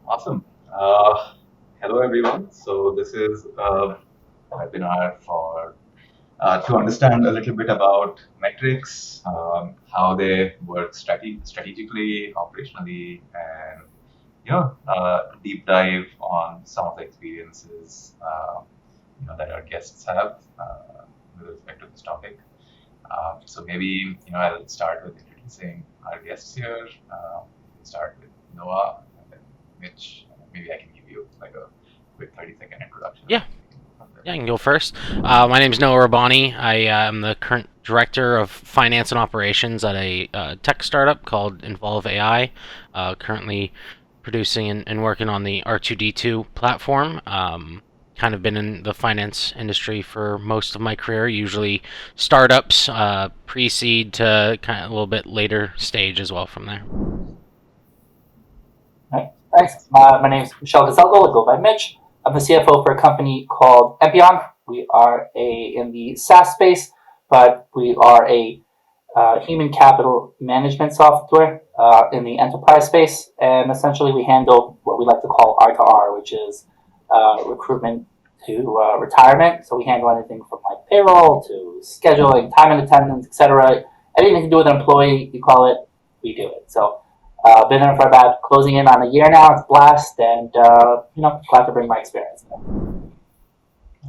Awesome. Hello, everyone. So this is a webinar for to understand a little bit about metrics, how they work strategically, operationally, and deep dive on some of the experiences that our guests have with respect to this topic. So maybe I'll start with introducing our guests here. We'll start with Noah and then Mitch. Maybe I can give you like a quick 30-second introduction. Yeah. Yeah, I can go first. My name is Noah Rabbani. I am the current director of finance and operations at a tech startup called Involve AI. Currently producing and working on the R2D2 platform. Kind of been in the finance industry for most of my career, usually startups, pre-seed to kind of a little bit later stage as well from there. Right. Thanks. My name is Michell Guzelgul. I go by Mitch. I'm the CFO for a company called Epion. We are in the SaaS space, but we are a human capital management software in the enterprise space. And essentially, we handle what we like to call R2R, which is recruitment to retirement. So we handle anything from like payroll to scheduling, time and attendance, etc. Anything to do with an employee, you call it, we do it. So been there for about closing in on a year now. It's a blast, and glad to bring my experience.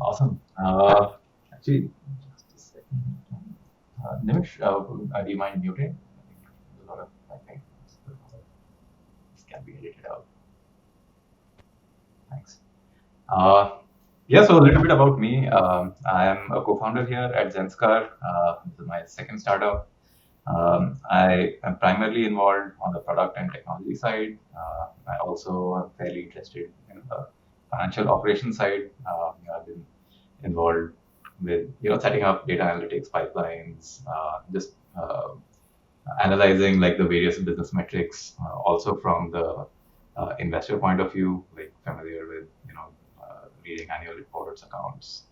Awesome. Actually, just a second. Nimish, do you mind muting? I think there's a lot of typing. This can be edited out. Thanks. So a little bit about me. I am a co-founder here at Zenskar. This is my second startup. I am primarily involved on the product and technology side. I also am fairly interested in the financial operations side. I've been involved with setting up data analytics pipelines, just analyzing like the various business metrics, also from the investor point of view, like familiar with reading annual reports, accounts,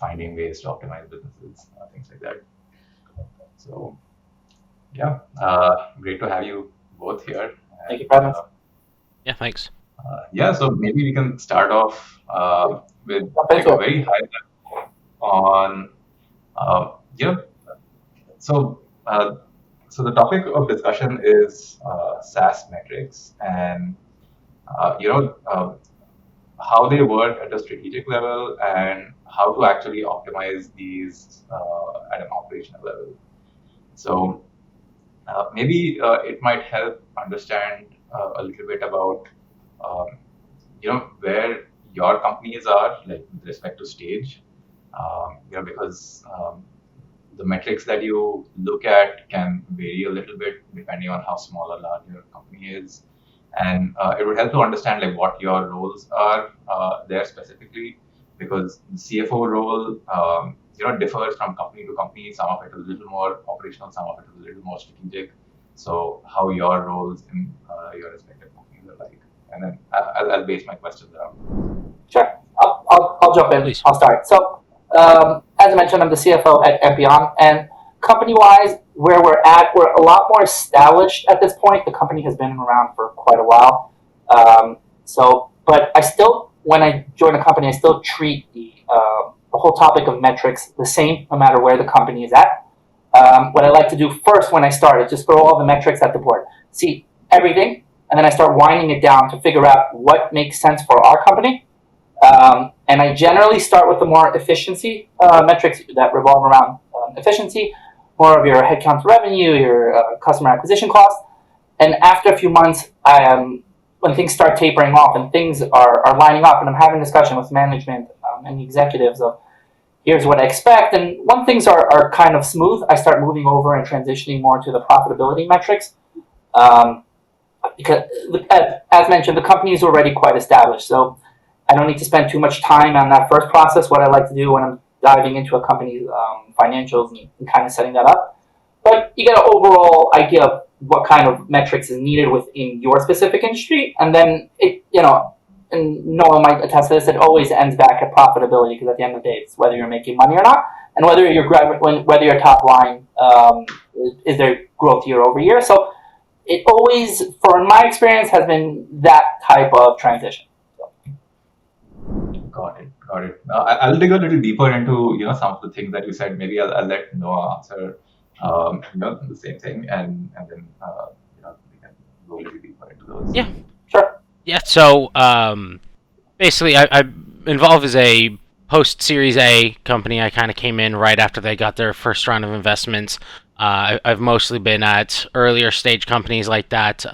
finding ways to optimize businesses, things like that. So, yeah, great to have you both here. Thank you for having us. Yeah, thanks. So maybe we can start off with like a very high level on, so the topic of discussion is SaaS metrics and, how they work at a strategic level and how to actually optimize these at an operational level. So maybe it might help understand a little bit about where your companies are, like with respect to stage, because the metrics that you look at can vary a little bit depending on how small or large your company is. And it would help to understand like what your roles are there specifically, because the CFO role differs from company to company. Some of it is a little more operational, some of it is a little more strategic. So how your roles in your respective companies are like, and then I'll base my questions around. Sure, I'll jump in. Please. I'll start. So as I mentioned, I'm the CFO at Epion, and company-wise, where we're a lot more established at this point. The company has been around for quite a while. But I still, when I join a company, I still treat the whole topic of metrics the same, no matter where the company is at. What I like to do first when I start is just throw all the metrics at the board, see everything, and then I start winding it down to figure out what makes sense for our company. And I generally start with the more efficiency metrics that revolve around efficiency, more of your headcount to revenue, your customer acquisition cost. And after a few months, when things start tapering off and things are lining up, and I'm having a discussion with management and the executives of here's what I expect. And when things are kind of smooth, I start moving over and transitioning more to the profitability metrics. Because, as mentioned, the company is already quite established. So I don't need to spend too much time on that first process. What I like to do when I'm diving into a company's financials and kind of setting that up. But you get an overall idea of what kind of metrics is needed within your specific industry. And then, and Noah might attest to this, it always ends back at profitability, because at the end of the day, it's whether you're making money or not, and whether your top line is there growth year over year. So it always, for my experience, has been that type of transition. Got it. I'll dig a little deeper into some of the things that you said. Maybe I'll let Noah answer the same thing, and then we can go a little deeper into those. Yeah. Sure. Yeah. So basically, I Involve is a post Series A company. I kind of came in right after they got their first round of investments. I've mostly been at earlier stage companies like that.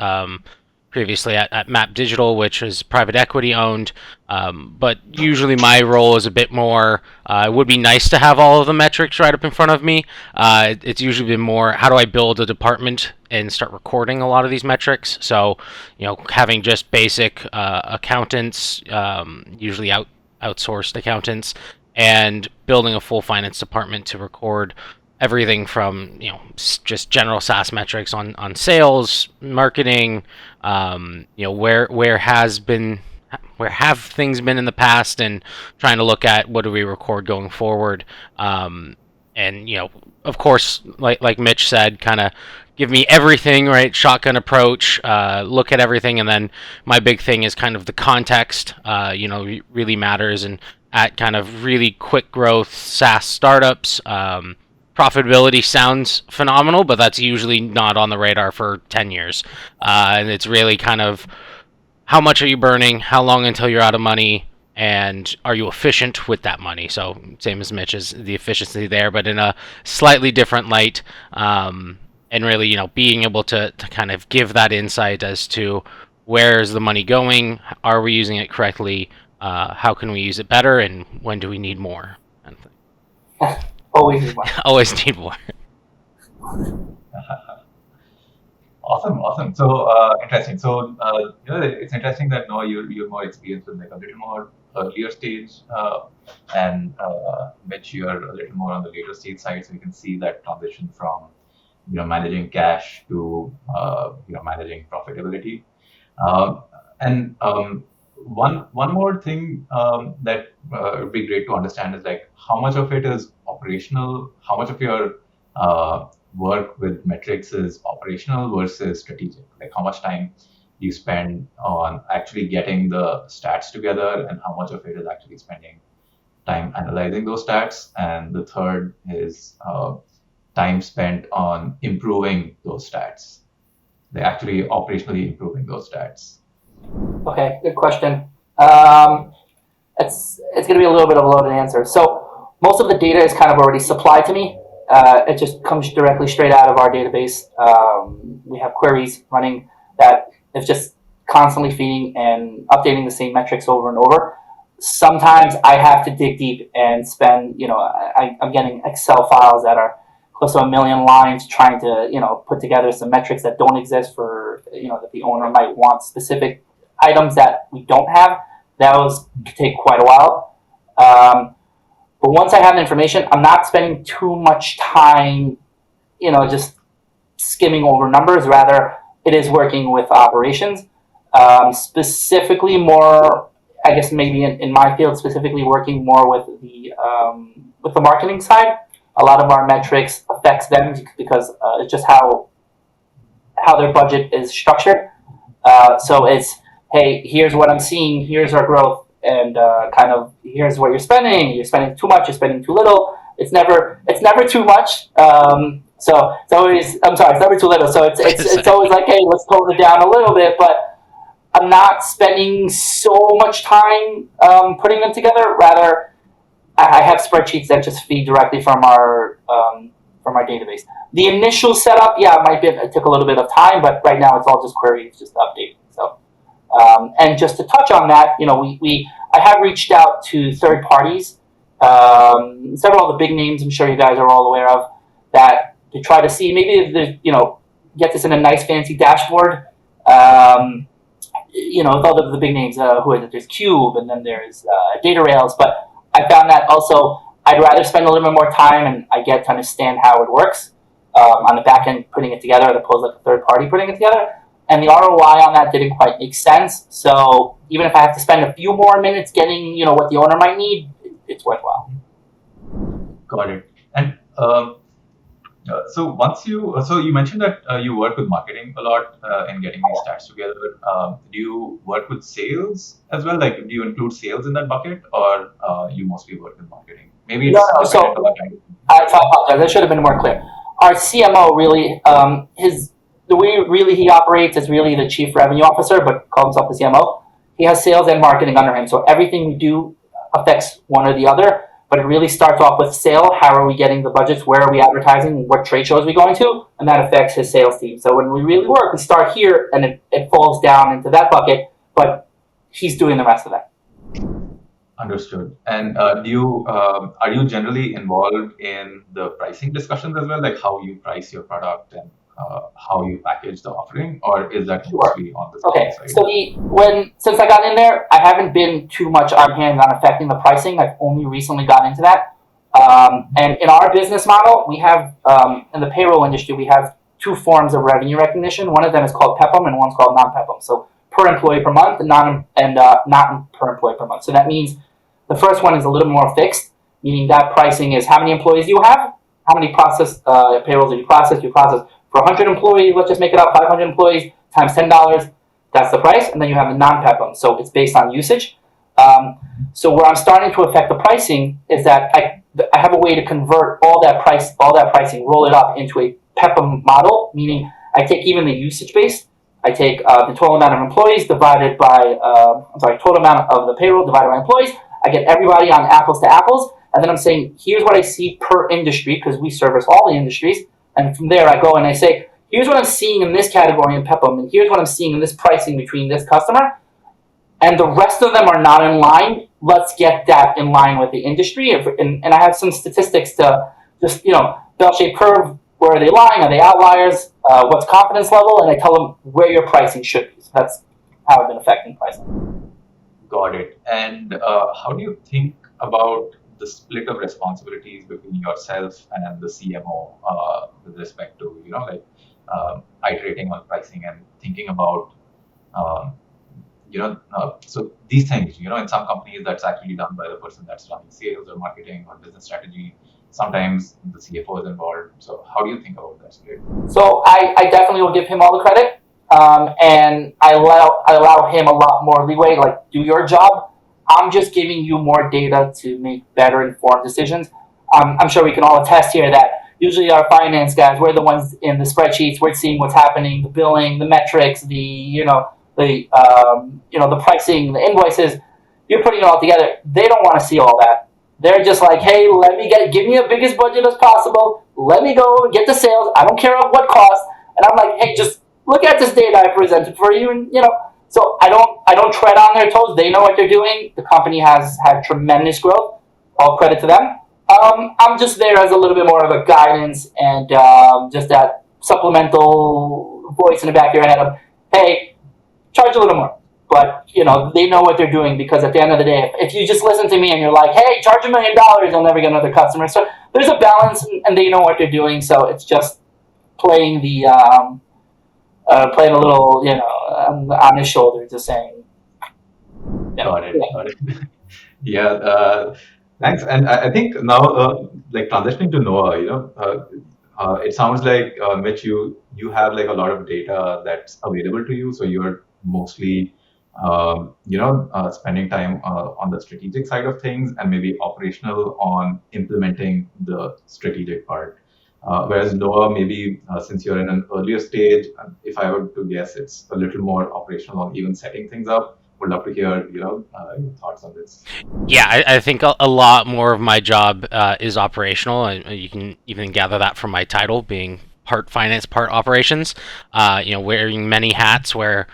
Previously at Map Digital, which is private equity owned. But usually my role is a bit more, it would be nice to have all of the metrics right up in front of me. It's usually been more, how do I build a department and start recording a lot of these metrics? So, having just basic accountants, usually outsourced accountants, and building a full finance department to record everything from just general SaaS metrics on sales, marketing, where have things been in the past, and trying to look at what do we record going forward. And of course, like Mitch said, kind of give me everything, right? Shotgun approach, look at everything, and then my big thing is kind of the context. Really matters, and at kind of really quick growth SaaS startups. Profitability sounds phenomenal, but that's usually not on the radar for 10 years. And it's really kind of how much are you burning, how long until you're out of money, and are you efficient with that money? So same as Mitch, is the efficiency there, but in a slightly different light. And really, being able to kind of give that insight as to where is the money going, are we using it correctly, how can we use it better, and when do we need more? Always need more. Always need more. Awesome. So interesting. So it's interesting that you're more experienced with like a little more earlier stage, and Mitch, you're a little more on the later stage side. So you can see that transition from managing cash to managing profitability. And one more thing that would be great to understand is like how much of it is operational, how much of your work with metrics is operational versus strategic. Like how much time you spend on actually getting the stats together, and how much of it is actually spending time analyzing those stats. And the third is time spent on improving those stats. They actually operationally improving those stats. Okay, good question. It's going to be a little bit of a loaded answer. So most of the data is kind of already supplied to me. It just comes directly straight out of our database. We have queries running that is just constantly feeding and updating the same metrics over and over. Sometimes I have to dig deep and spend, I'm getting Excel files that are close to 1 million lines trying to, put together some metrics that don't exist for, that the owner might want specific items that we don't have. Those take quite a while. But once I have the information, I'm not spending too much time, just skimming over numbers. Rather, it is working with operations. Specifically more, I guess maybe in my field, specifically working more with the marketing side. A lot of our metrics affects them because it's just how their budget is structured. So it's, hey, here's what I'm seeing, here's our growth, and kind of here's what you're spending. You're spending too much, you're spending too little. It's never too much. So it's always, it's never too little. So it's always like, hey, let's tone it down a little bit. But I'm not spending so much time putting them together. Rather, I have spreadsheets that just feed directly from our database. The initial setup, it took a little bit of time, but right now it's all just queries, just updating. So, and just to touch on that, I have reached out to third parties, several of the big names I'm sure you guys are all aware of, that to try to see maybe get this in a nice fancy dashboard. With all the big names, who is it? There's Cube, and then there's Data Rails, but I found that also I'd rather spend a little bit more time and I get to understand how it works on the back end putting it together as opposed to like a third party putting it together. And the ROI on that didn't quite make sense. So even if I have to spend a few more minutes getting what the owner might need, it's worthwhile. Got it. And So you mentioned that you work with marketing a lot in getting these stats together. Do you work with sales as well? Like, do you include sales in that bucket, or you mostly work with marketing? Maybe No, it's no. dependent So on the kind of. I apologize. I should have been more clear. Our CMO really, the way really he operates is really the chief revenue officer, but calls himself the CMO. He has sales and marketing under him, so everything we do affects one or the other. But it really starts off with sale. How are we getting the budgets? Where are we advertising? What trade shows are we going to? And that affects his sales team. So when we really work, we start here, and it falls down into that bucket. But he's doing the rest of that. Understood. And are you generally involved in the pricing discussions as well, like how you price your product and how you package the offering, or is that Sure. mostly on the Okay, sales so side? since I got in there, I haven't been too much on hands on affecting the pricing. I've only recently got into that. And in our business model, we have in the payroll industry, we have two forms of revenue recognition. One of them is called PEPM, and one's called non-PEPM. So per employee per month, and not per employee per month. So that means the first one is a little more fixed, meaning that pricing is how many employees you have, how many payrolls did you process. You process for 100 employees. Let's just make it up: 500 employees times $10. That's the price, and then you have the non-PEPM. So it's based on usage. So where I'm starting to affect the pricing is that I have a way to convert all that pricing, roll it up into a PEPM model, meaning I take even the usage base. I take the total amount of employees divided by, total amount of the payroll divided by employees. I get everybody on apples to apples, and then I'm saying, here's what I see per industry, because we service all the industries. And from there, I go and I say, here's what I'm seeing in this category in PEPM, and here's what I'm seeing in this pricing between this customer, and the rest of them are not in line. Let's get that in line with the industry. And I have some statistics to just, bell-shaped curve. Where are they lying? Are they outliers? What's confidence level? And I tell them where your pricing should be. So that's how I've been affecting pricing. Got it. And how do you think about the split of responsibilities between yourself and the CMO with respect to, iterating on pricing and thinking about, um, so these things, in some companies that's actually done by the person that's running sales or marketing or business strategy. Sometimes the CFO is involved. So how do you think about that split? So I definitely will give him all the credit. And I allow him a lot more leeway, like, do your job. I'm just giving you more data to make better informed decisions. I'm sure we can all attest here that usually our finance guys, we're the ones in the spreadsheets, we're seeing what's happening, the billing, the metrics, the pricing, the invoices. You're putting it all together. They don't want to see all that. They're just like, hey, give me the biggest budget as possible. Let me go and get the sales. I don't care what cost. And I'm like, hey, just look at this data I presented for you, and So I don't tread on their toes. They know what they're doing. The company has had tremendous growth. All credit to them. I'm just there as a little bit more of a guidance and just that supplemental voice in the back of your head of, hey, charge a little more. But they know what they're doing, because at the end of the day, if you just listen to me and you're like, hey, charge $1 million, you'll never get another customer. So there's a balance, and they know what they're doing. So it's just playing playing a little, on his shoulder, just saying. Got it. Got it. Yeah. Thanks. And I think now, like transitioning to Noah, it sounds like Mitch, you have like a lot of data that's available to you, so you're mostly spending time on the strategic side of things and maybe operational on implementing the strategic part. Whereas Noah, maybe since you're in an earlier stage, if I were to guess, it's a little more operational on even setting things up. Would love to hear, your thoughts on this. Yeah, I think a lot more of my job is operational, and you can even gather that from my title, being part finance, part operations. Wearing many hats, where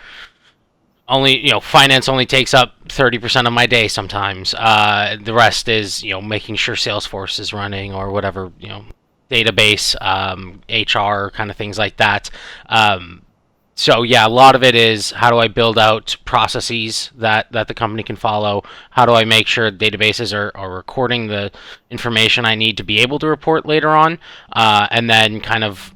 only finance only takes up 30% of my day sometimes. The rest is making sure Salesforce is running, or whatever database, HR kind of things like that. So yeah, a lot of it is, how do I build out processes that the company can follow? How do I make sure databases are recording the information I need to be able to report later on? And then kind of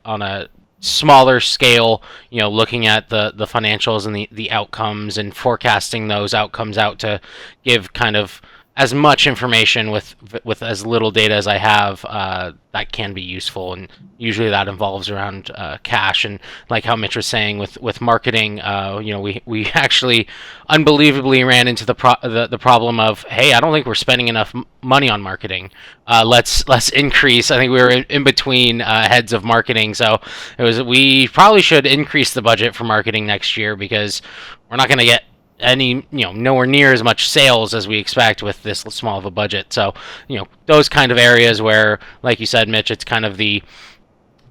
on a smaller scale, looking at the financials and the outcomes, and forecasting those outcomes out to give kind of as much information with as little data as I have, that can be useful, and usually that involves around cash. And like how Mitch was saying with marketing, we actually unbelievably ran into the problem of, hey, I don't think we're spending enough money on marketing. Let's increase. I think we were in between heads of marketing, so we probably should increase the budget for marketing next year because we're not going to get any nowhere near as much sales as we expect with this small of a budget. So those kind of areas where, like you said, Mitch, it's kind of the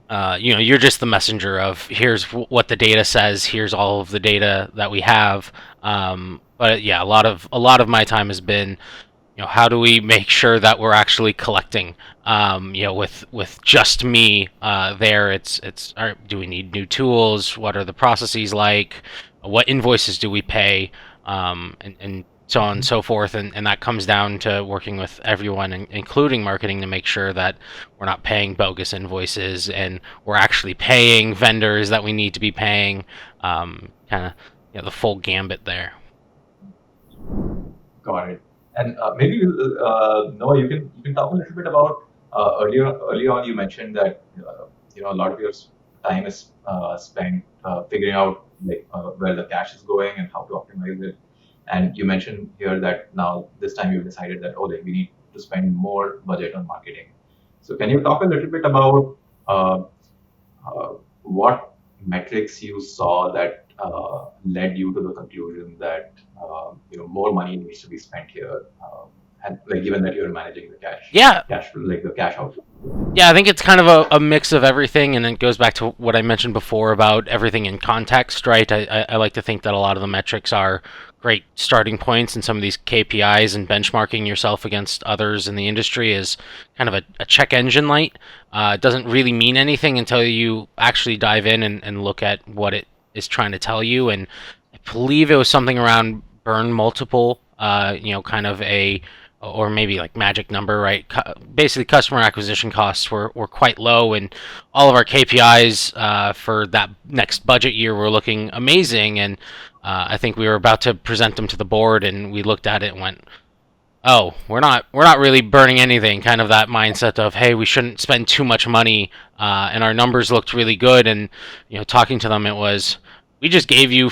you're just the messenger of here's what the data says, here's all of the data that we have. But yeah, a lot of my time has been how do we make sure that we're actually collecting with just me there. It's all right, do we need new tools, what are the processes like, what invoices do we pay, and so on and so forth. And that comes down to working with everyone, including marketing, to make sure that we're not paying bogus invoices and we're actually paying vendors that we need to be paying. Kind of the full gambit there. Got it. And maybe Noah, you can talk a little bit about early on. You mentioned that a lot of your time is spent figuring out like where the cash is going and how to optimize it. And you mentioned here that now this time you've decided that like we need to spend more budget on marketing. So can you talk a little bit about what metrics you saw that led you to the conclusion that more money needs to be spent here, and like given that you're managing the cash like the cash outflow. Yeah, I think it's kind of a mix of everything, and it goes back to what I mentioned before about everything in context, right? I like to think that a lot of the metrics are great starting points, and some of these KPIs and benchmarking yourself against others in the industry is kind of a check engine light. It doesn't really mean anything until you actually dive in and look at what it is trying to tell you. And I believe it was something around burn multiple, kind of or maybe like magic number, right? Basically, customer acquisition costs were quite low, and all of our KPIs for that next budget year were looking amazing. And I think we were about to present them to the board, and we looked at it and went, "Oh, we're not really burning anything." Kind of that mindset of, "Hey, we shouldn't spend too much money," and our numbers looked really good. And talking to them, it was, "We just gave you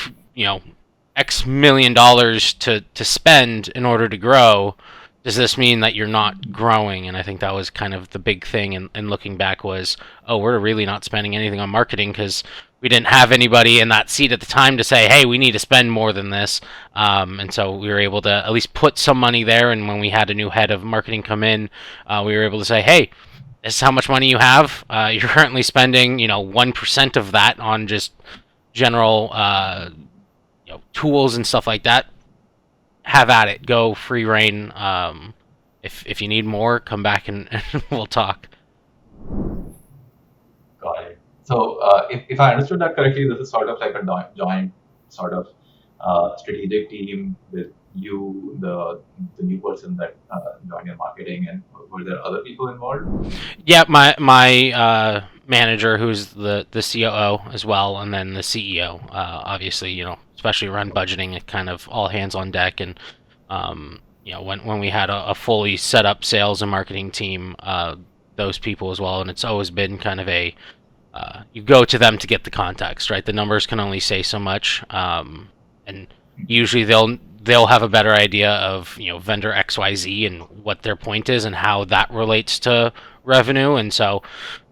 X million dollars to spend in order to grow. Does this mean that you're not growing?" And I think that was kind of the big thing. And looking back was, oh, we're really not spending anything on marketing because we didn't have anybody in that seat at the time to say, hey, we need to spend more than this. And so we were able to at least put some money there. And when we had a new head of marketing come in, we were able to say, hey, this is how much money you have. You're currently spending 1% of that on just general tools and stuff like that. Have at it. Go free reign. If you need more, come back and we'll talk. Got it. So if I understood that correctly, this is sort of like a joint sort of strategic team with you, the new person that joined your marketing, and were there other people involved? Yeah, my manager, who's the COO as well, and then the CEO. Obviously, especially around budgeting, it kind of all hands on deck. And when we had a fully set up sales and marketing team, those people as well. And it's always been kind of you go to them to get the context, right? The numbers can only say so much, and usually they'll have a better idea of vendor XYZ and what their point is and how that relates to revenue. And so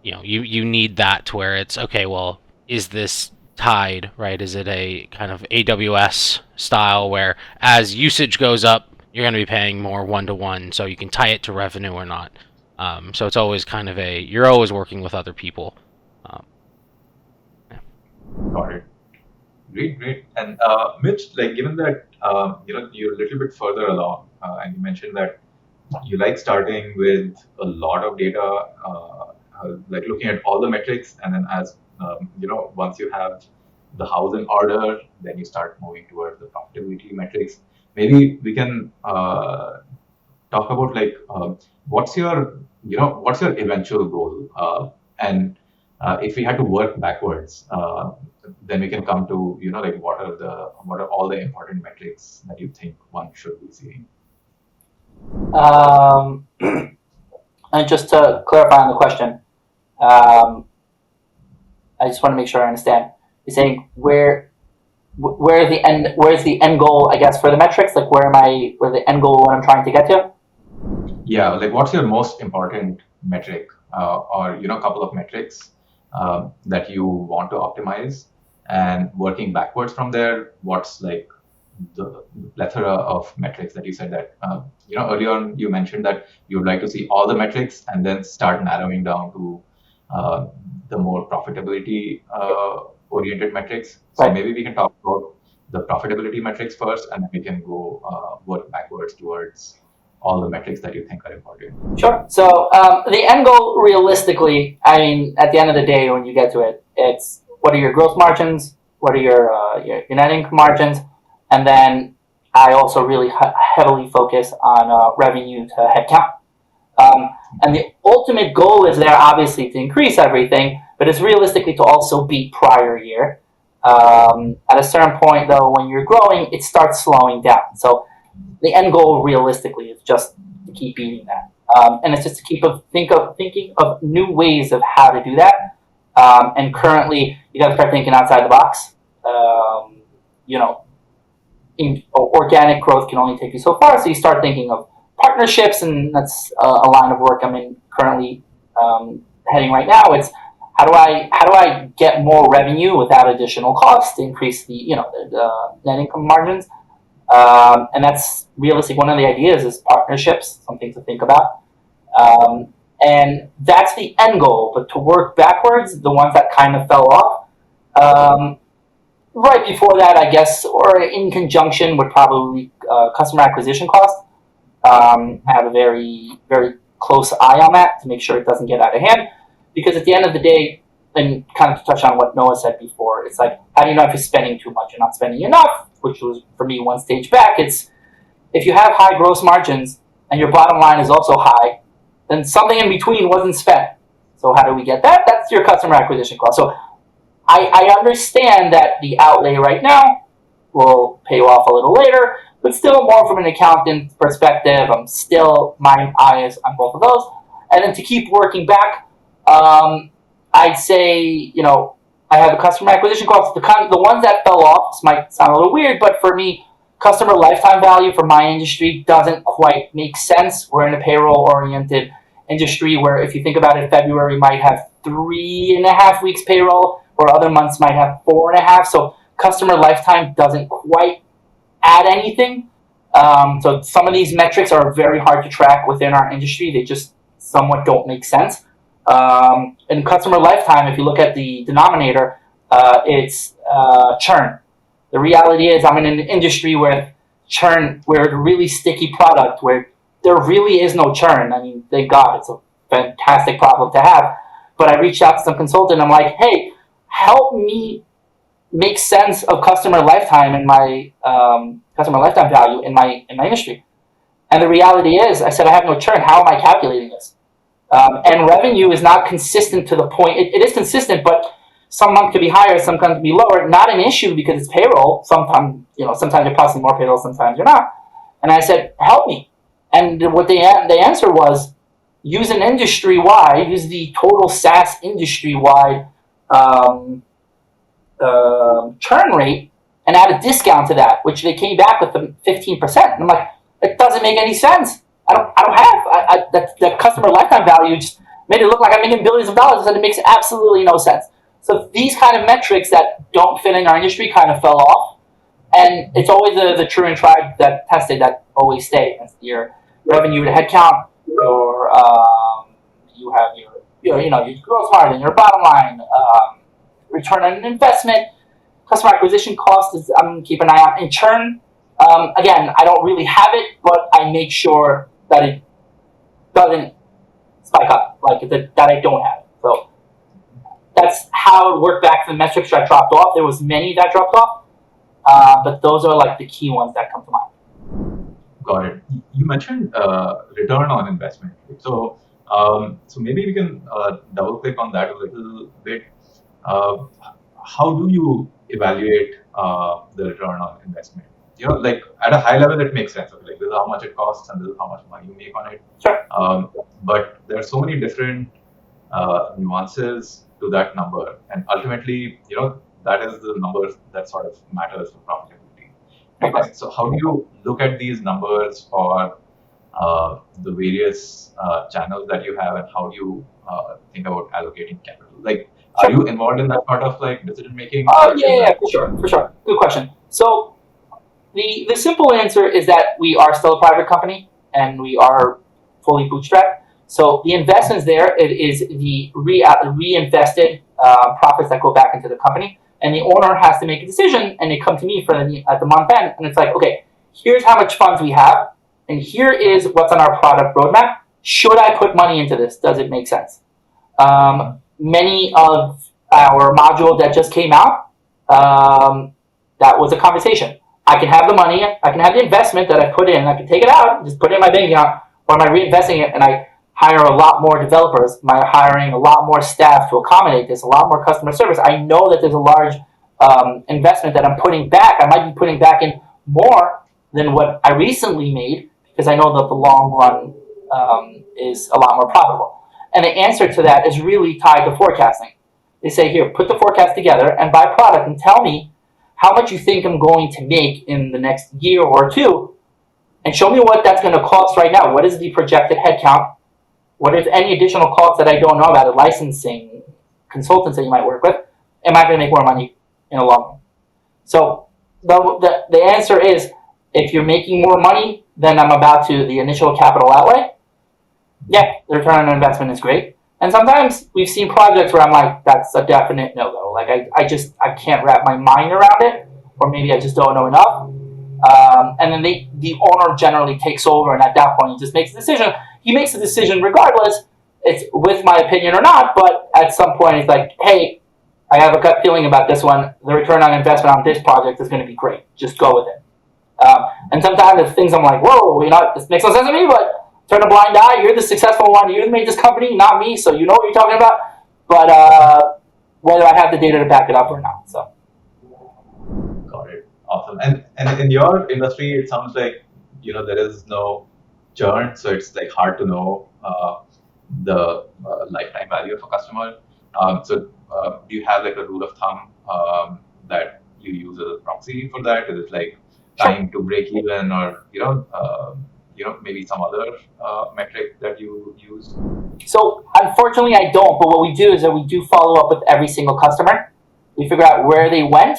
you need that to where it's okay, well, is this tied, right? Is it a kind of AWS style where as usage goes up, you're going to be paying more one-to-one, so you can tie it to revenue or not. So it's always kind of you're always working with other people. Got it. Great. And Mitch, like given that you're a little bit further along, and you mentioned that you like starting with a lot of data, like looking at all the metrics, and then as once you have the house in order, then you start moving towards the profitability metrics. Maybe we can talk about like what's your eventual goal, and if we had to work backwards, then we can come to like what are all the important metrics that you think one should be seeing. Um, and just to clarify on the question, I just want to make sure I understand. You're saying where's the end goal, I guess, for the metrics? Like where the end goal, what I'm trying to get to? Yeah, like what's your most important metric, or a couple of metrics that you want to optimize, and working backwards from there, what's like the plethora of metrics that you said that earlier on you mentioned that you would like to see all the metrics and then start narrowing down to uh, the more profitability oriented metrics. So Right. maybe we can talk about the profitability metrics first, and then we can go work backwards towards all the metrics that you think are important. Sure. So the end goal, realistically, I mean, at the end of the day, when you get to it, it's what are your gross margins, what are your net income margins, and then I also really heavily focus on revenue to headcount. Um, and the ultimate goal is there, obviously, to increase everything, but it's realistically to also beat prior year. At a certain point, though, when you're growing, it starts slowing down. So the end goal, realistically, is just to keep beating that. And it's just to thinking of new ways of how to do that. And currently, you got to start thinking outside the box. You know, organic growth can only take you so far, so you start thinking of partnerships, and that's a line of work I'm in currently heading right now. It's how do I get more revenue without additional cost to increase the net income margins, and that's realistic. One of the ideas is partnerships, something to think about. And that's the end goal. But to work backwards, the ones that kind of fell off, right before that, I guess, or in conjunction with probably customer acquisition cost. I have a very, very close eye on that to make sure it doesn't get out of hand. Because at the end of the day, and kind of to touch on what Noah said before, it's like, how do you know if you're spending too much or not spending enough? Which was, for me, one stage back. It's if you have high gross margins and your bottom line is also high, then something in between wasn't spent. So how do we get that? That's your customer acquisition cost. So I understand that the outlay right now will pay off a little later, but still more from an accountant perspective. I'm still my eyes on both of those. And then to keep working back, I'd say, I have a customer acquisition cost. The ones that fell off, this might sound a little weird, but for me, customer lifetime value for my industry doesn't quite make sense. We're in a payroll oriented industry where, if you think about it, February might have 3.5 weeks payroll, or other months might have 4.5. So customer lifetime doesn't quite add anything. So some of these metrics are very hard to track within our industry. They just somewhat don't make sense. And customer lifetime, if you look at the denominator, it's churn. The reality is, I'm in an industry where where it's a really sticky product, where there really is no churn. I mean, thank God, it's a fantastic problem to have. But I reached out to some consultant. I'm like, hey, help me make sense of customer lifetime and my customer lifetime value in my industry. And the reality is, I said, I have no churn. How am I calculating this? And revenue is not consistent to the point. It is consistent, but some month could be higher, some month could be lower. Not an issue because it's payroll. Sometimes you're processing more payroll, sometimes you're not. And I said, help me. And what the answer was, use the total SaaS industry wide churn rate and add a discount to that, which they came back with the 15%. And I'm like, it doesn't make any sense. I don't have that customer lifetime value just made it look like I'm making billions of dollars, and it makes absolutely no sense. So these kind of metrics that don't fit in our industry kind of fell off, and it's always the true and tried that tested that always stay. It's your revenue to headcount, you have your gross margin, your bottom line, return on investment, customer acquisition cost is I'm keeping an eye on, and churn. Again, I don't really have it, but I make sure that it doesn't spike up, like that I don't have it. So that's how it worked back to the metrics that dropped off. There was many that dropped off, but those are like the key ones that come to mind. Got it. You mentioned return on investment. So maybe we can double click on that a little bit. How do you evaluate the return on investment? like at a high level, it makes sense. Okay, like this is how much it costs and this is how much money you make on it. Sure. But there are so many different nuances to that number, and ultimately, that is the number that sort of matters for profitability. Right? So how do you look at these numbers for the various channels that you have, and how do you think about allocating capital? Like, are you involved in that part of like decision making? Oh yeah, for sure. Good question. So the simple answer is that we are still a private company and we are fully bootstrapped. So the investments there, it is the reinvested profits that go back into the company, and the owner has to make a decision, and they come to me at the month end, and it's like, okay, here's how much funds we have, and here is what's on our product roadmap. Should I put money into this? Does it make sense? Many of our modules that just came out, that was a conversation. I can have the money, I can have the investment that I put in, I can take it out, just put it in my bank account, or am I reinvesting it and I hire a lot more developers, am I hiring a lot more staff to accommodate this, a lot more customer service? I know that there's a large investment that I'm putting back. I might be putting back in more than what I recently made because I know that the long run is a lot more profitable. And the answer to that is really tied to forecasting. They say, here, put the forecast together and buy product and tell me how much you think I'm going to make in the next year or two, and show me what that's going to cost right now. What is the projected headcount? What is any additional costs that I don't know about, licensing, consultants that you might work with? Am I going to make more money in the long run? So the answer is, if you're making more money than I'm about to the initial capital outlay, yeah, the return on investment is great. And sometimes we've seen projects where I'm like, that's a definite no-go. Like I can't wrap my mind around it, or maybe I just don't know enough. And then the owner generally takes over, and at that point he just makes a decision. He makes a decision regardless, it's with my opinion or not, but at some point he's like, hey, I have a gut feeling about this one. The return on investment on this project is going to be great. Just go with it. And sometimes there's things I'm like, whoa, this makes no sense to me, but turn a blind eye. You're the successful one. You made this company, not me, so you know what you're talking about. But whether I have the data to back it up or not. So. Got it. Awesome. And in your industry, it sounds like there is no churn, so it's like hard to know the lifetime value of a customer. So do you have like a rule of thumb that you use as a proxy for that? Is it like time to break even, or maybe some other metric that you use? So unfortunately, I don't. But what we do is that we do follow up with every single customer. We figure out where they went.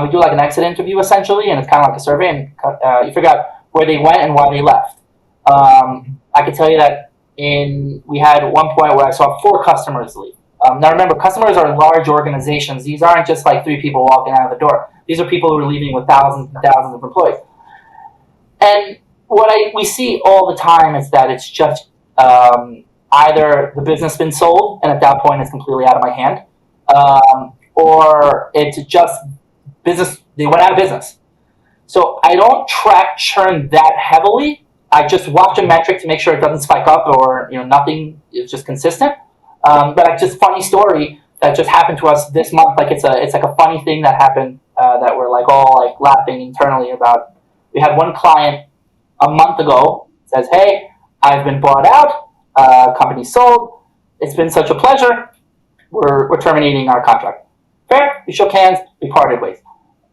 We do like an exit interview essentially, and it's kind of like a survey. And you figure out where they went and why they left. I can tell you that we had one point where I saw 4 customers leave. Now remember, customers are large organizations. These aren't just like 3 people walking out of the door. These are people who are leaving with thousands and thousands of employees. And what we see all the time is that it's just either the business been sold, and at that point it's completely out of my hand, or it's just business, they went out of business. So I don't track churn that heavily. I just watch a metric to make sure it doesn't spike up, or nothing is just consistent. But just funny story that just happened to us this month. Like it's like a funny thing that happened that we're like all like laughing internally about. We had one client a month ago says, "Hey, I've been bought out. Company sold. It's been such a pleasure. We're terminating our contract." Fair. We shook hands. We parted ways.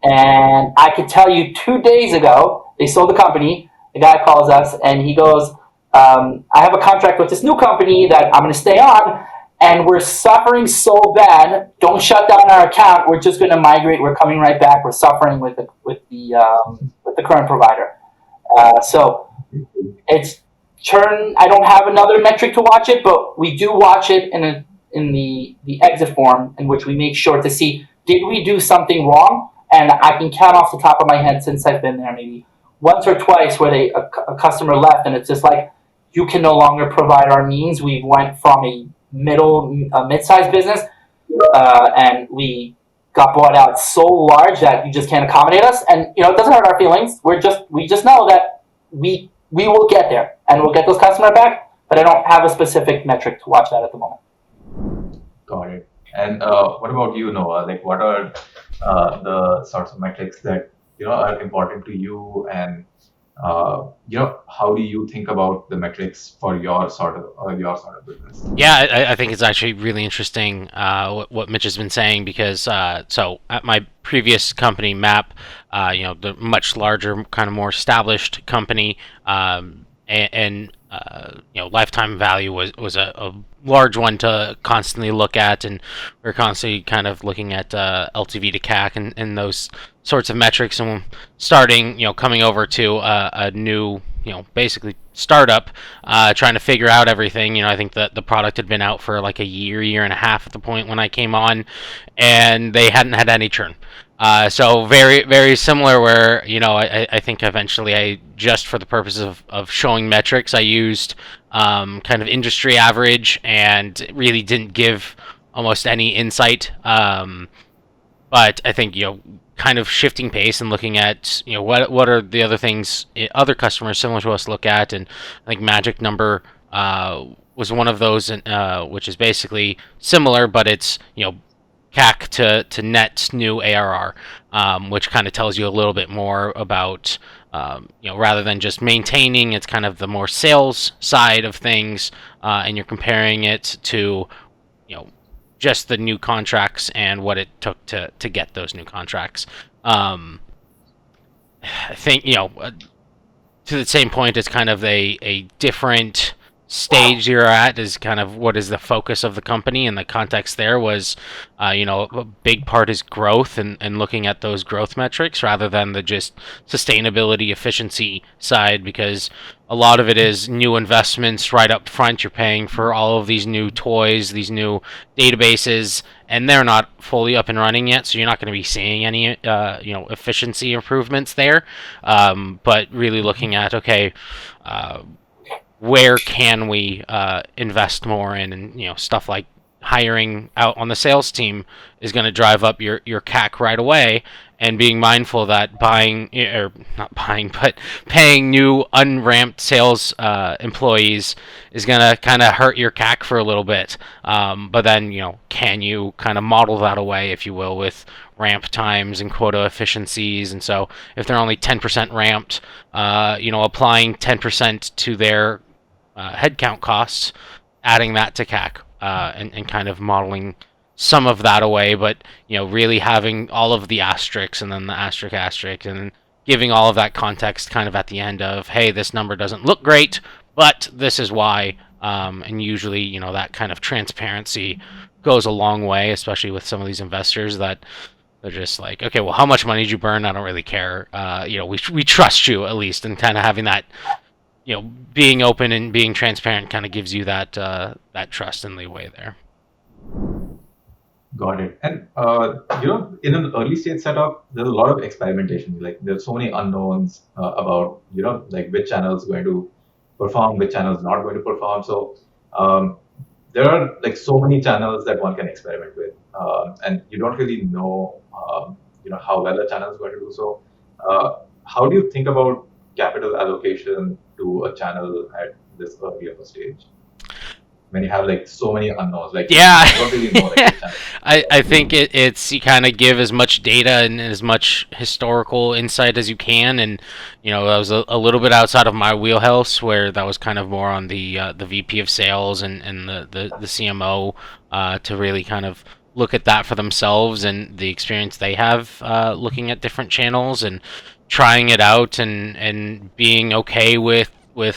And I could tell you 2 days ago they sold the company. The guy calls us and he goes, "I have a contract with this new company that I'm going to stay on, and we're suffering so bad. Don't shut down our account. We're just going to migrate. We're coming right back. We're suffering with the current provider." So it's churn. I don't have another metric to watch it, but we do watch it in the exit form, in which we make sure to see, did we do something wrong? And I can count off the top of my head, since I've been there, maybe once or twice where a customer left, and it's just like, you can no longer provide our means. We went from a mid-sized business, and we got bought out so large that you just can't accommodate us. And it doesn't hurt our feelings. We just know that we will get there, and we'll get those customers back. But I don't have a specific metric to watch that at the moment. Got it. And what about you, Noah? Like, what are the sorts of metrics that are important to you, and how do you think about the metrics for your sort of business? Yeah, I think it's actually really interesting what Mitch has been saying because so at my previous company, Map, the much larger, kind of more established company, lifetime value was a large one to constantly look at, and we're constantly kind of looking at LTV to CAC and those sorts of metrics, and starting, coming over to a new, basically startup, trying to figure out everything. I think that the product had been out for like a year and a half at the point when I came on, and they hadn't had any churn. So very, very similar where, I think eventually just for the purpose of showing metrics, I used kind of industry average and really didn't give almost any insight. But I think, kind of shifting pace and looking at, what are the other things other customers similar to us look at, and I think magic number was one of those, which is basically similar, but it's CAC to net new ARR, which kind of tells you a little bit more about, rather than just maintaining, it's kind of the more sales side of things, and you're comparing it to, just the new contracts and what it took to get those new contracts. I think, to the same point, it's kind of a different stage you're at, is kind of what is the focus of the company, and the context there was, a big part is growth, and looking at those growth metrics rather than the just sustainability efficiency side, because a lot of it is new investments right up front. You're paying for all of these new toys, these new databases, and they're not fully up and running yet, so you're not going to be seeing any efficiency improvements there. But really looking at, okay, where can we invest more in, and stuff like hiring out on the sales team is going to drive up your CAC right away, and being mindful that buying, or not buying, but paying new unramped sales employees is going to kind of hurt your CAC for a little bit. But then, can you kind of model that away, if you will, with ramp times and quota efficiencies? And so if they're only 10% ramped, applying 10% to their headcount costs, adding that to CAC, and kind of modeling some of that away, but really having all of the asterisks, and then the asterisk, and then giving all of that context kind of at the end of, hey, this number doesn't look great, but this is why. And usually, that kind of transparency goes a long way, especially with some of these investors that they're just like, okay, well, how much money did you burn? I don't really care. We trust you at least, and kind of having that, being open and being transparent kind of gives you that that trust and leeway there. Got it. And in an early stage setup, there's a lot of experimentation. Like there's so many unknowns about like which channel is going to perform, which channel is not going to perform. So there are like so many channels that one can experiment with, and you don't really know how well a channel is going to do. So how do you think about capital allocation to a channel at this early of a stage, when you have like so many unknowns? Like Yeah. you don't really know like which channel. I think it's you kind of give as much data and as much historical insight as you can, and that was a little bit outside of my wheelhouse, where that was kind of more on the VP of sales and the CMO, to really kind of look at that for themselves and the experience they have looking at different channels and trying it out, and being okay with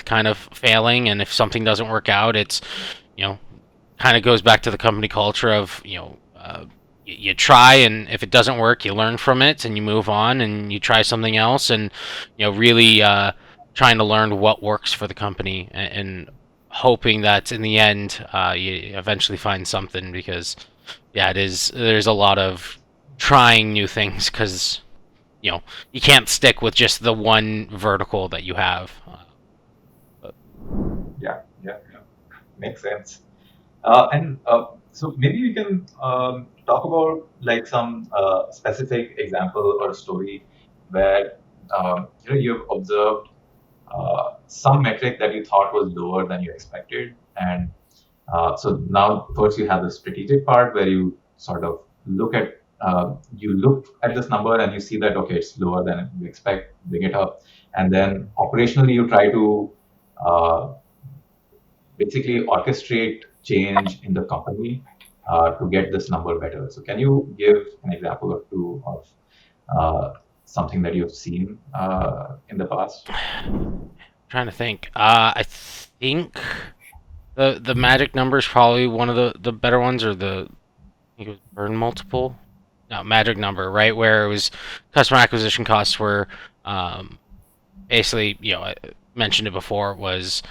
kind of failing, and if something doesn't work out, it's kind of goes back to the company culture of you try, and if it doesn't work, you learn from it and you move on and you try something else, and really trying to learn what works for the company, and hoping that in the end you eventually find something, because there's a lot of trying new things, because you can't stick with just the one vertical that you have. Yeah, makes sense. And so maybe we can talk about like some specific example or story where you've observed some metric that you thought was lower than you expected, and so now first you have the strategic part where you sort of look at you look at this number and you see that, okay, it's lower than you expect, bring it up. And then operationally, you try to basically orchestrate change in the company to get this number better. So can you give an example or two of something that you've seen in the past? Trying to think. I think the magic number is probably one of the better ones, or I think it was burn multiple. No, magic number, right? Where it was customer acquisition costs were basically, I mentioned it before, was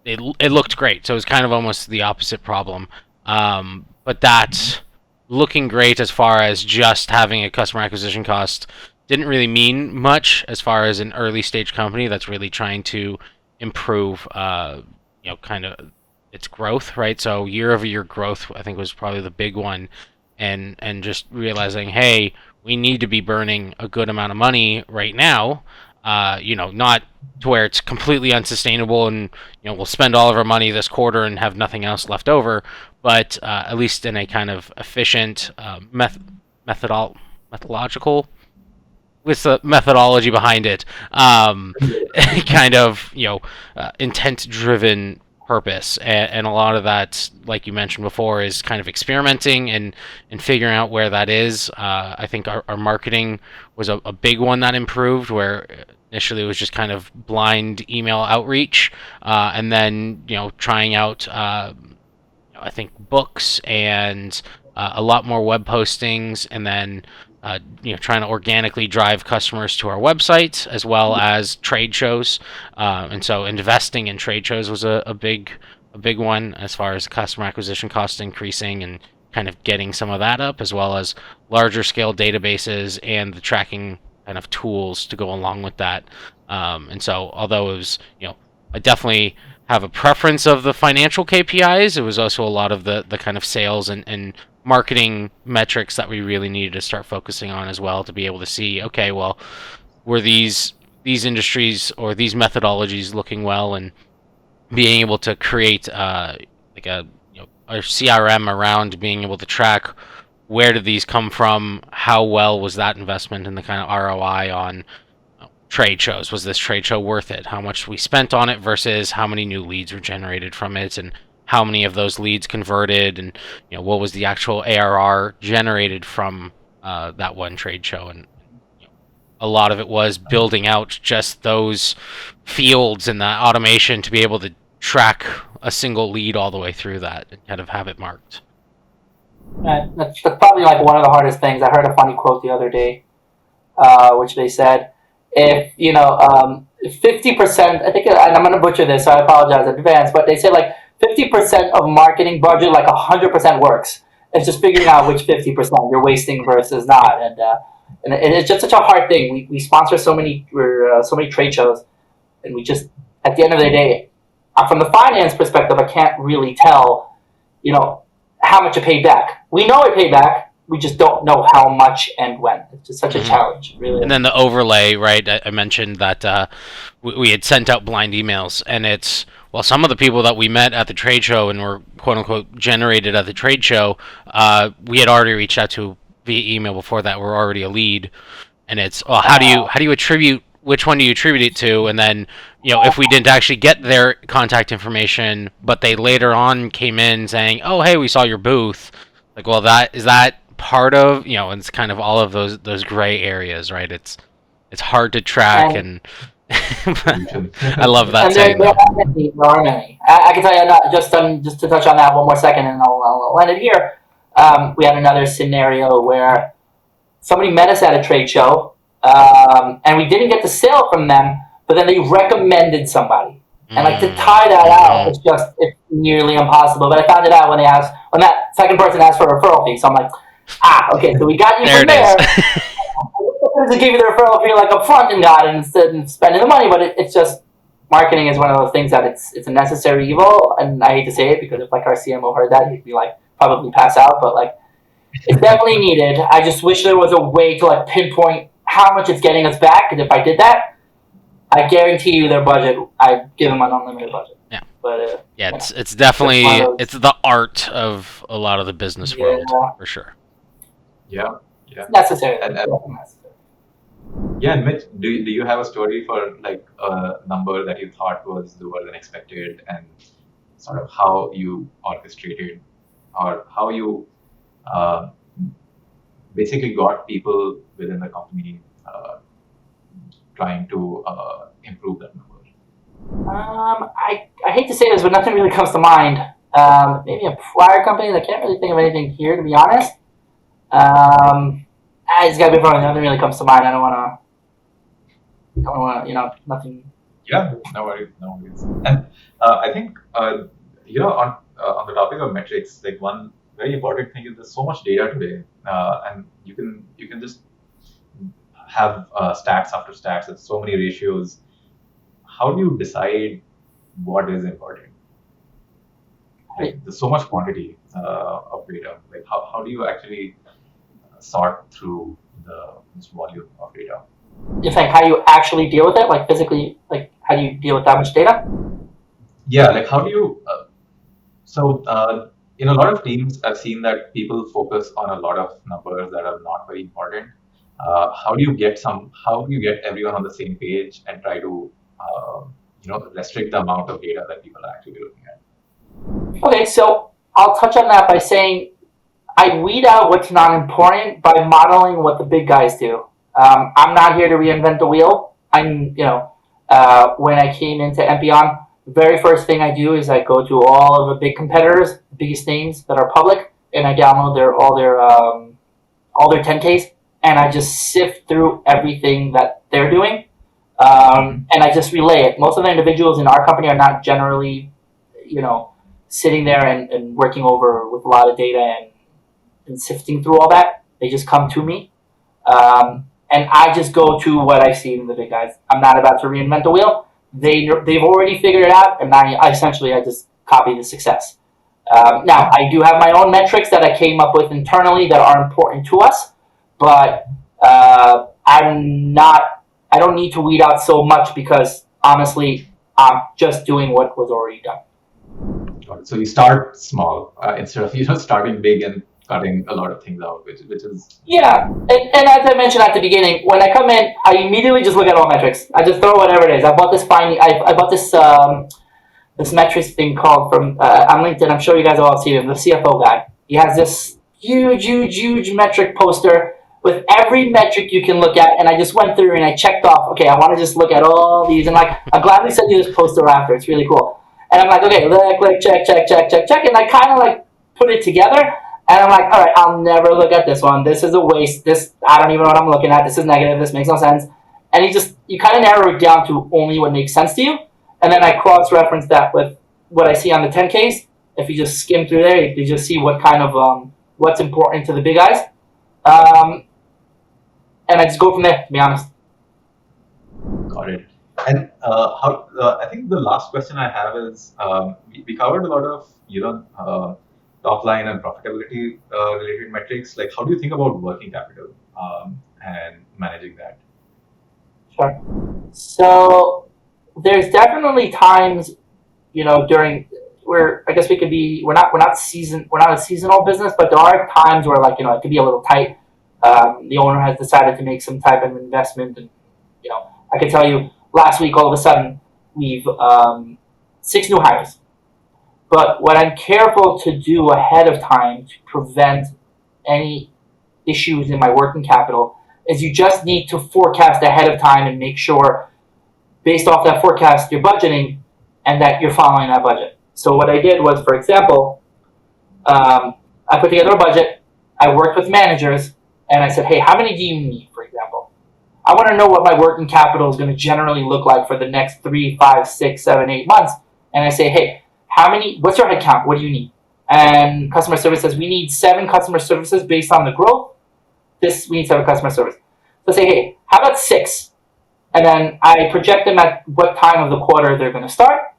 it looked great. So it was kind of almost the opposite problem. But that looking great as far as just having a customer acquisition cost didn't really mean much as far as an early stage company that's really trying to improve, kind of its growth, right? So year over year growth, I think, was probably the big one, and just realizing, hey, we need to be burning a good amount of money right now. Not to where it's completely unsustainable and we'll spend all of our money this quarter and have nothing else left over, but at least in a kind of efficient methodological with the methodology behind it, kind of intent driven purpose, and a lot of that, like you mentioned before, is kind of experimenting and figuring out where that is. I think our marketing was a big one that improved, where initially it was just kind of blind email outreach, and then trying out I think books and a lot more web postings, and then trying to organically drive customers to our website as well as trade shows. And so investing in trade shows was a big one as far as customer acquisition costs increasing, and kind of getting some of that up, as well as larger scale databases and the tracking kind of tools to go along with that. And so although it was, I definitely have a preference of the financial KPIs, it was also a lot of the kind of sales and marketing metrics that we really needed to start focusing on as well, to be able to see, okay, well, were these industries or these methodologies looking well, and being able to create like a CRM around being able to track where did these come from, how well was that investment, and the kind of ROI on trade shows. Was this trade show worth it? How much we spent on it versus how many new leads were generated from it, and how many of those leads converted, and what was the actual ARR generated from that one trade show. And a lot of it was building out just those fields and the automation to be able to track a single lead all the way through that and kind of have it marked. That's probably like one of the hardest things. I heard a funny quote the other day, which they said, if 50%, I think, and I'm going to butcher this, so I apologize in advance, but they said like 50% of marketing budget, like 100% works. It's just figuring out which 50% you're wasting versus not, and it's just such a hard thing. We sponsor so many trade shows, and we just, at the end of the day, from the finance perspective, I can't really tell, how much it paid back. We know it paid back. We just don't know how much and when. It's just such a challenge, really. And then the overlay, right? I mentioned that we had sent out blind emails, and it's, well, some of the people that we met at the trade show and were quote unquote generated at the trade show, we had already reached out to via email before that. Were already a lead, and it's, well, how do you attribute, which one do you attribute it to? And then if we didn't actually get their contact information, but they later on came in saying, oh, hey, we saw your booth. Like, well, is that part of, and it's kind of all of those gray areas, right? It's hard to track, and I love that saying. There are many. I can tell you, just to touch on that one more second, and I'll end it here. We had another scenario where somebody met us at a trade show, and we didn't get the sale from them, but then they recommended somebody. And like, to tie that out, it's nearly impossible. But I found it out when that second person asked for a referral fee. So I'm like, okay, so we got you from there. To give you the referral fee like up front and got it instead of spending the money. But it's just, marketing is one of those things that it's a necessary evil. And I hate to say it, because if like our CMO heard that, he'd be like, probably pass out. But like, it's definitely needed. I just wish there was a way to like pinpoint how much it's getting us back. Because if I did that, I guarantee you their budget, I'd give them an unlimited budget. Yeah. But it's definitely, it's the art of a lot of the business world, for sure. Yeah, yeah. Necessary. And yeah, and Mitch, do you have a story for like a number that you thought was lower than expected, and sort of how you orchestrated or how you uh, basically got people within the company trying to improve that number? I hate to say this, but nothing really comes to mind. Maybe a prior company. I can't really think of anything here, to be honest. It's got to be probably nothing really comes to mind. I don't want to, nothing. Yeah, no worries, no worries. And I think on the topic of metrics, like one very important thing is there's so much data today, and you can just have stats after stats with so many ratios. How do you decide what is important? Like there's so much quantity of data. Like how do you actually sort through this volume of data? You think how you actually deal with it, like physically, like how do you deal with that much data? Yeah, like how do you? In a lot of teams, I've seen that people focus on a lot of numbers that are not very important. How do you get everyone on the same page and try to, restrict the amount of data that people are actually looking at? Okay, so I'll touch on that by saying I weed out what's not important by modeling what the big guys do. I'm not here to reinvent the wheel. When I came into Empion, the very first thing I do is I go to all of the big competitors, the biggest names that are public, and I download all their 10Ks, and I just sift through everything that they're doing, and I just relay it. Most of the individuals in our company are not generally, sitting there and working over with a lot of data and sifting through all that. They just come to me. And I just go to what I see in the big guys. I'm not about to reinvent the wheel. They've already figured it out, and I just copy the success. Now, I do have my own metrics that I came up with internally that are important to us, but I don't need to weed out so much because honestly, I'm just doing what was already done. So you start small instead of starting big and cutting a lot of things out, which is Yeah, and as I mentioned at the beginning, when I come in, I immediately just look at all metrics. I just throw whatever it is. I bought this I bought this metrics thing called from on LinkedIn. I'm sure you guys have all seen him, the CFO guy. He has this huge metric poster with every metric you can look at, and I just went through and I checked off. Okay, I want to just look at all these, and like I'll gladly send you this poster after. It's really cool. And I'm like, okay, click, check, and I kind of like put it together. And I'm like, all right, I'll never look at this one. This is a waste. I don't even know what I'm looking at. This is negative. This makes no sense. And you kind of narrow it down to only what makes sense to you. And then I cross-reference that with what I see on the 10Ks. If you just skim through there, you just see what kind of, what's important to the big guys. And I just go from there, to be honest. got it. And I think the last question I have is we covered a lot of top line and profitability related metrics. Like, how do you think about working capital and managing that? Sure. So there's definitely times, during where I guess we're not a seasonal business, but there are times where it could be a little tight. The owner has decided to make some type of investment, and I can tell you last week all of a sudden we've 6 new hires. But what I'm careful to do ahead of time to prevent any issues in my working capital is you just need to forecast ahead of time and make sure, based off that forecast, you're budgeting and that you're following that budget. So what I did was, for example, I put together a budget, I worked with managers, and I said, hey, how many do you need, for example? I want to know what my working capital is going to generally look like for the next 3, 5, 6, 7, 8 months. And I say, hey, what's your headcount? What do you need? And customer service says, we need 7 customer services based on the growth. We need 7 customer service. So I say, hey, how about 6? And then I project them at what time of the quarter they're going to start.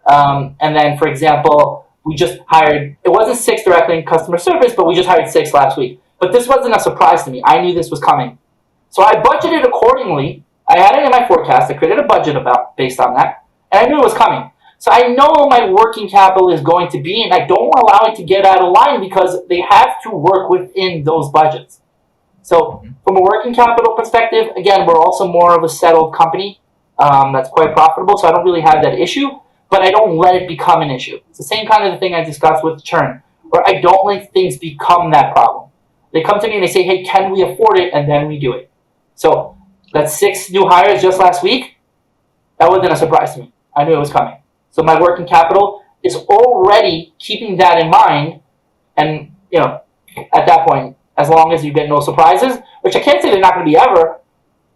And then, for example, we just hired, it wasn't 6 directly in customer service, but we just hired 6 last week. But this wasn't a surprise to me. I knew this was coming. So I budgeted accordingly. I had it in my forecast. I created a budget based on that. And I knew it was coming. So I know my working capital is going to be, and I don't allow it to get out of line because they have to work within those budgets. So from a working capital perspective, again, we're also more of a settled company that's quite profitable, so I don't really have that issue, but I don't let it become an issue. It's the same kind of thing I discussed with churn, where I don't let things become that problem. They come to me and they say, hey, can we afford it? And then we do it. So that's 6 new hires just last week. That wasn't a surprise to me. I knew it was coming. So my working capital is already keeping that in mind. And, at that point, as long as you get no surprises, which I can't say they're not going to be ever,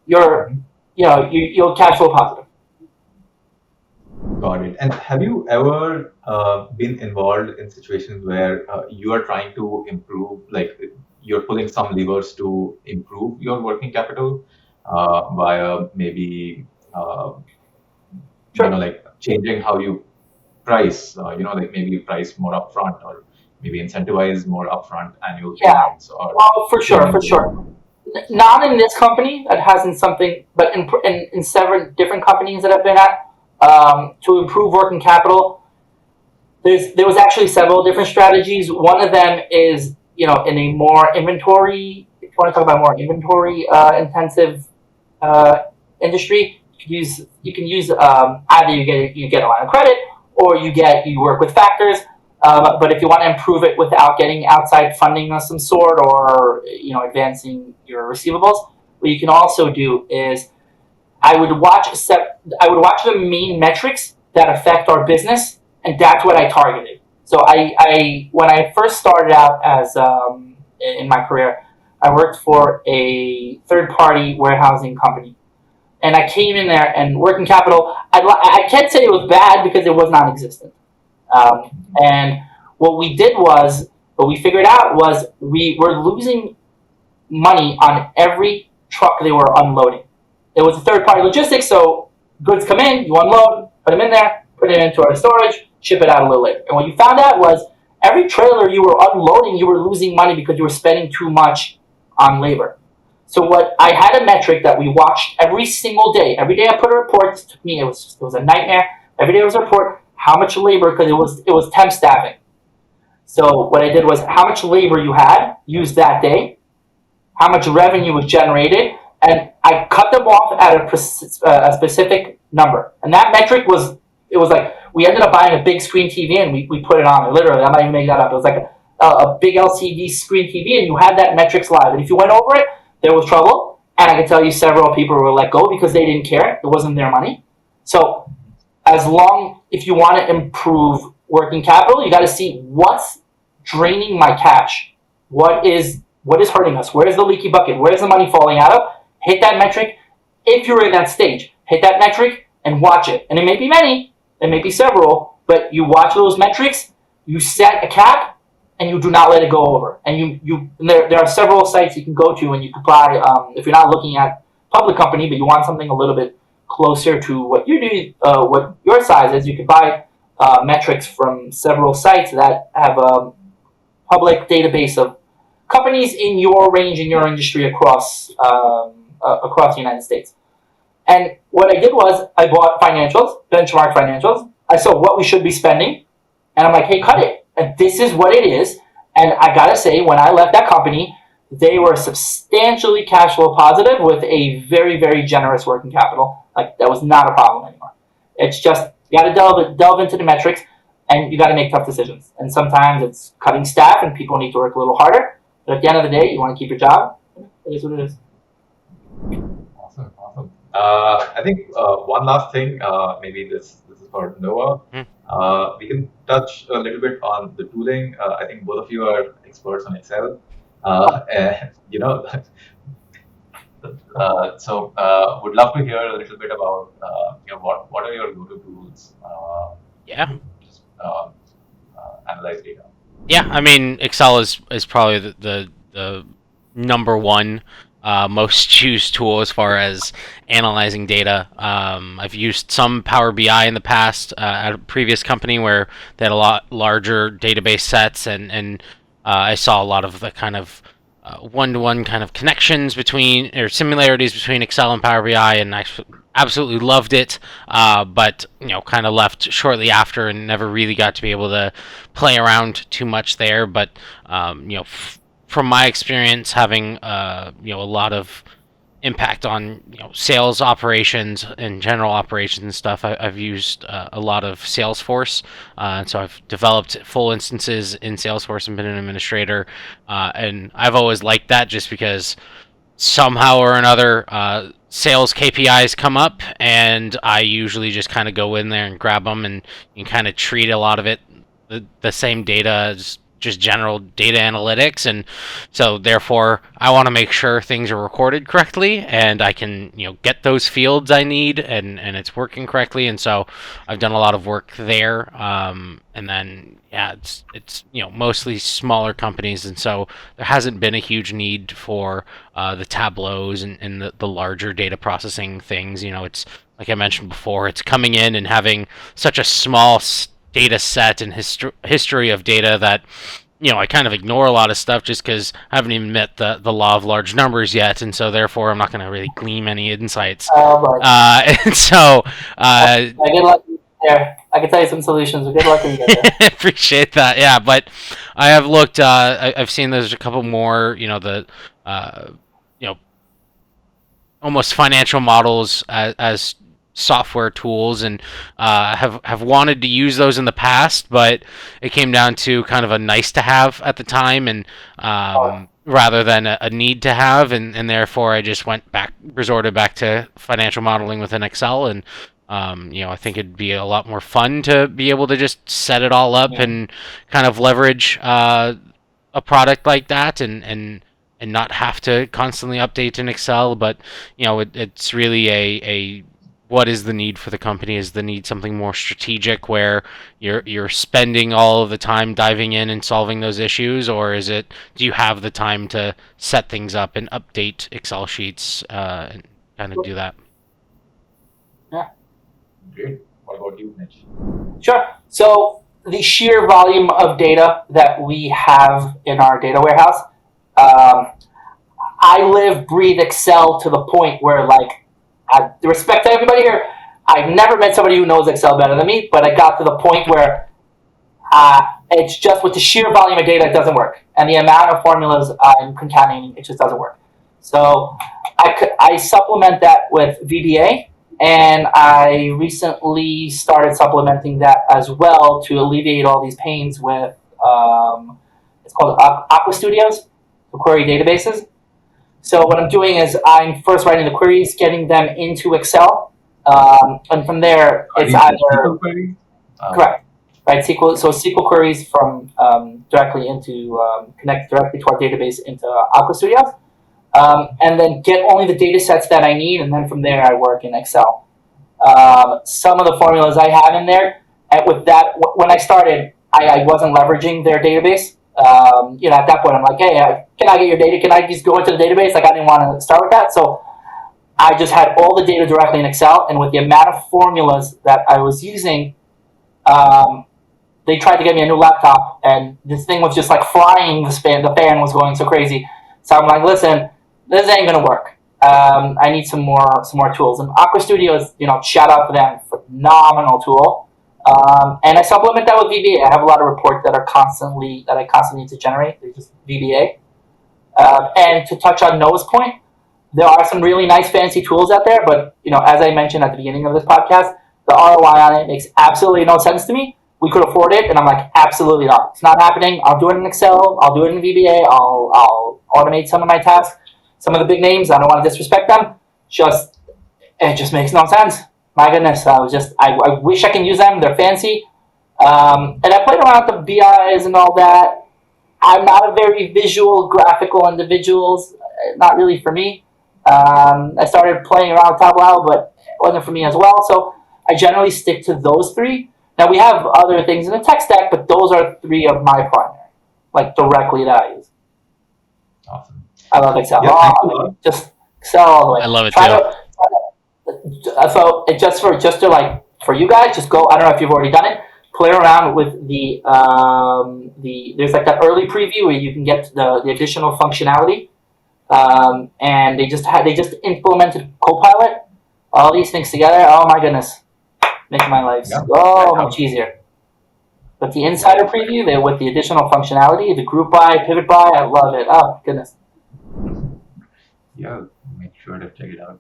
you'll cash flow positive. Got it. And have you ever been involved in situations where you are trying to improve, like you're pulling some levers to improve your working capital via maybe, Sure. like changing how you price, like maybe you price more upfront or maybe incentivize more upfront annual payments or Well, for sure. Not in this company that hasn't something, but in several different companies that I've been at, to improve working capital, there was actually several different strategies. One of them is, in a more inventory, if you want to talk about more inventory intensive industry, you can use either you get a line of credit or you work with factors. But if you want to improve it without getting outside funding of some sort or advancing your receivables, what you can also do is I would watch the main metrics that affect our business, and that's what I targeted. So I when I first started out as in my career, I worked for a third-party warehousing company, and I came in there and working capital. I can't say it was bad because it was non-existent. And what we figured out was we were losing money on every truck they were unloading. It was a third-party logistics, so goods come in, you unload, put them in there, put it into our storage, ship it out a little later. And what you found out was every trailer you were unloading, you were losing money because you were spending too much on labor. So what I had a metric that we watched every single day. Every day I put a report. It took me, it was a nightmare. Every day was a report. How much labor, because it was temp staffing. So what I did was how much labor you had used that day, how much revenue was generated, and I cut them off at a specific number. And that metric was like we ended up buying a big screen TV and we put it on. Literally, I'm not even making that up. It was like a big LCD screen TV, and you had that metrics live. And if you went over it, there was trouble. And I can tell you several people were let go because they didn't care. It wasn't their money. So if you want to improve working capital, you got to see what's draining my cash. What is hurting us? Where's the leaky bucket? Where's the money falling out of? Hit that metric. If you're in that stage, hit that metric and watch it. And it may be many, it may be several, but you watch those metrics, you set a cap, and you do not let it go over. And there are several sites you can go to and you can buy, if you're not looking at public company, but you want something a little bit closer to what you do, what your size is, you can buy metrics from several sites that have a public database of companies in your range, in your industry across the United States. And what I did was I bought financials, benchmark financials. I saw what we should be spending, and I'm like, hey, cut it. And this is what it is. And I gotta say, when I left that company, they were substantially cash flow positive with a very, very generous working capital. Like that was not a problem anymore. It's just you got to delve into the metrics, and you got to make tough decisions. And sometimes it's cutting staff, and people need to work a little harder. But at the end of the day, you want to keep your job. It is what it is. Awesome. I think one last thing, maybe this is for Noah. We can touch a little bit on the tooling. I think both of you are experts on Excel, and so would love to hear a little bit about what are your go-to tools? Yeah. Just analyze data. Yeah, I mean, Excel is probably the number one most used tool as far as analyzing data. I've used some Power BI in the past at a previous company where they had a lot larger database sets, and I saw a lot of the kind of one-to-one kind of connections between, or similarities between Excel and Power BI, and I absolutely loved it, but kind of left shortly after and never really got to be able to play around too much there. But from my experience having a lot of impact on sales operations and general operations and stuff, I've used a lot of Salesforce, and so I've developed full instances in Salesforce and been an administrator, and I've always liked that just because somehow or another sales KPIs come up, and I usually just kind of go in there and grab them and kind of treat a lot of it the same data as just general data analytics, and so therefore I want to make sure things are recorded correctly and I can get those fields I need, and it's working correctly, and so I've done a lot of work there, and then it's mostly smaller companies, and so there hasn't been a huge need for the tableaus and the larger data processing things. It's like I mentioned before, it's coming in and having such a small data set and history of data that I kind of ignore a lot of stuff just because I haven't even met the law of large numbers yet, and so therefore I'm not going to really glean any insights. And so I get lucky there. I can tell you some solutions. Good luck in there. Appreciate that. Yeah, but I have looked. I've seen there's a couple more. Almost financial models as software tools, and have wanted to use those in the past, but it came down to kind of a nice to have at the time, and rather than a need to have, and therefore I just resorted back to financial modeling within Excel, and I think it'd be a lot more fun to be able to just set it all up and kind of leverage a product like that, and not have to constantly update in Excel. But it's really a what is the need for the company? Is the need something more strategic where you're spending all of the time diving in and solving those issues, or do you have the time to set things up and update Excel sheets and kind of do that? Yeah. Great. What about you, Mitch? Sure. So the sheer volume of data that we have in our data warehouse, I live, breathe Excel to the point where, respect to everybody here, I've never met somebody who knows Excel better than me, but I got to the point where it's just with the sheer volume of data, it doesn't work. And the amount of formulas I'm concatenating, it just doesn't work. So I supplement that with VBA, and I recently started supplementing that as well to alleviate all these pains with, it's called Aqua Studios, for query databases. So what I'm doing is I'm first writing the queries, getting them into Excel, and from there it's either SQL queries? Correct, right? SQL queries from directly into connect directly to our database into Aqua Studios, and then get only the data sets that I need, and then from there I work in Excel. Some of the formulas I have in there, and with that, when I started, I wasn't leveraging their database. At that point, I'm like, hey, can I get your data? Can I just go into the database? I didn't want to start with that. So I just had all the data directly in Excel. And with the amount of formulas that I was using, they tried to get me a new laptop. And this thing was just flying. The fan was going so crazy. So I'm like, listen, this ain't going to work. I need some more tools. And Aqua Studios, shout out to them, phenomenal tool. And I supplement that with VBA. I have a lot of reports that I constantly need to generate. They're just VBA. And to touch on Noah's point, there are some really nice fancy tools out there, but as I mentioned at the beginning of this podcast, the ROI on it makes absolutely no sense to me. We could afford it, and I'm like, absolutely not. It's not happening. I'll do it in Excel. I'll do it in VBA. I'll automate some of my tasks. Some of the big names, I don't want to disrespect them. It just makes no sense. My goodness, I wish I can use them. They're fancy. And I played around with the BIs and all that. I'm not a very visual, graphical individual. Not really for me. I started playing around with Tableau, but it wasn't for me as well. So I generally stick to those three. Now, we have other things in the tech stack, but those are three of my primary, directly that I use. Awesome. I love Excel. Yeah, just Excel all the way. I love it too. So for you guys, just go. I don't know if you've already done it. Play around with the there's that early preview where you can get the additional functionality, and they just implemented Copilot. All these things together. Oh my goodness, make my life so much easier. But the insider preview, with the additional functionality, the group buy, pivot buy, I love it. Oh, goodness. Yeah, make sure to check it out.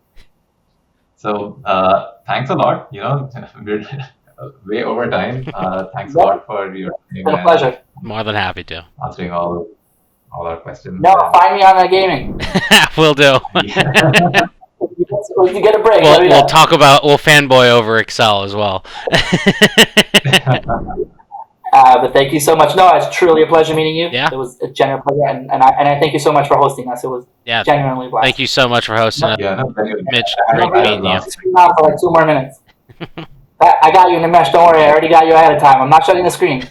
So thanks a lot. We're way over time. Thanks a lot for your time It's been a pleasure. More than happy to. answering all our questions. No, find me on that gaming. Will do. We can get a break. We'll fanboy over Excel as well. But thank you so much. No, it's truly a pleasure meeting you. Yeah. It was a genuine pleasure, and I thank you so much for hosting us. It was genuinely a blast. Thank you so much for hosting us, Mitch. Great meeting you. Screen on for like 2 more minutes. I got you, Nimesh. Don't worry. I already got you ahead of time. I'm not shutting the screen.